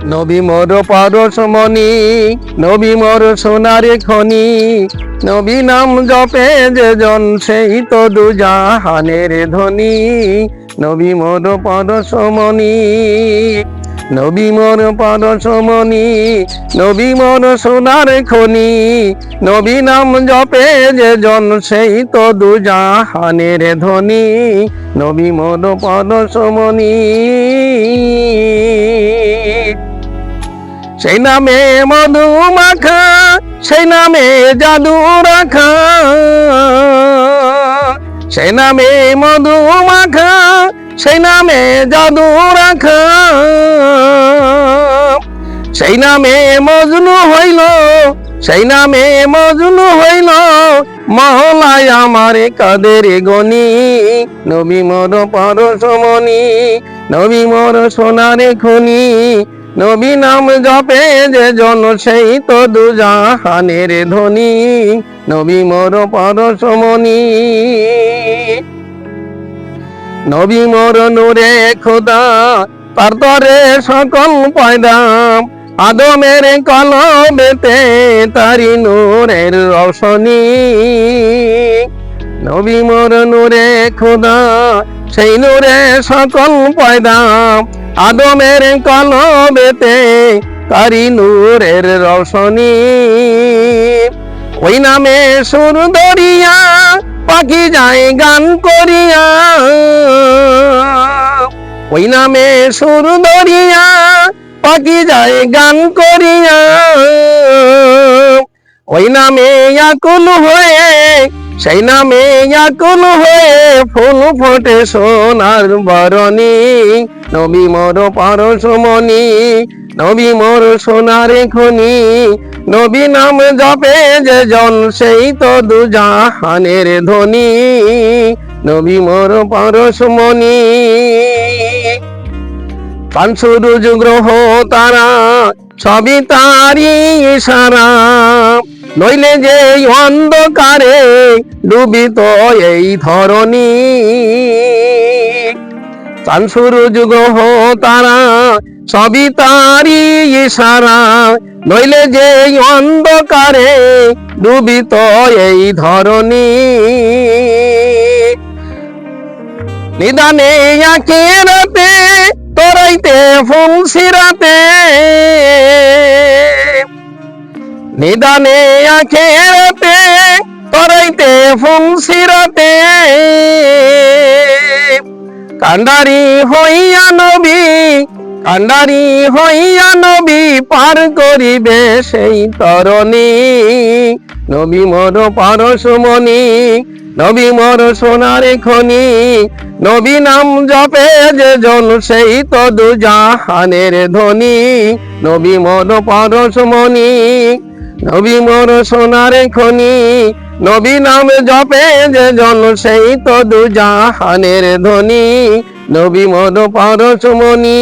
নবী মোর পরশমণি, নবী মোর সোনার খনি, নবী নাম জপে যে জন সেই তো দুজাহানের ধনী। নবী মোর পরশমণি, নবী মোর পরশমণি, নবী মোর সোনার খনি, নবী নাম জপে যে জন সেই তো দুজাহানের ধনী। নবী মোর পরশমণি, সেই নামে মধু মাখা, সেই নামে জাদু রাখা, সেই নামে মধু মাখা, সেই নামে জাদু রাখা, সেই নামে মজনু হইল, সেই নামে মজনু হইল মহলায় আমার কাদের গনি। নবী মোর পরশমণি, নবী মোর সোনার খনি, নবী নাম জপে যে জন সেই তো দুজাহানের ধনী। নবী মোর পরশমণি, নবী মোর নূরে খোদা, তার তরে সকল পয়দা, আদমের কলবেতে তারি নূরের রোশনী। নবী মোর নূরে খোদা, সেই নূরে সকল পয়দা, আদমের কলবেতে তারি নূরের রোশনী। ওই নামে সুর দরিয়া পাখি যায় গান করিয়া, ওই নামে সুর দরিয়া পাখি যায় গান করিয়া, ওই নামে আকুল হয়ে, সেই নামে আকুল হয়ে ফুল ফোটে সোনার বরণী। নবী মোর পরশমণি, নবী মোর সোনার খনি, নবী নাম জপে যে জন সেই তো দুজাহানের ধনী। নবী মোর পরশমণি, চাঁদ সূরজ গ্রহ তারা সবই তারি ইশারা, নইলে যে অন্ধকারে ডুবিত এই ধরণী। চাঁদ সূরজ গ্রহ তারা সবই তারি ইশারা, নইলে যে অন্ধকারে ডুবিত এই ধরণী। নিদানে আখিরাতে তোরাইতে ফুলসিরাতে, নিদানে আখিরাতে তোরাইতে ফুলসিরাতে, কান্ডারি হইয়া নবী, কান্ডারি হইয়া নবী পার করিবে সেই তরণী। নবী মোর পরশমণি, নবী মোর সোনার খনি, নবী নাম জপে যে জন সেই তো দুজাহানের ধনী। নবী মোর পরশমণি, নবী মোর সোনার খনি, নবী নাম জপে যে জন সেই তো দুজাহানের ধনী। নবী মোর পরশমণি।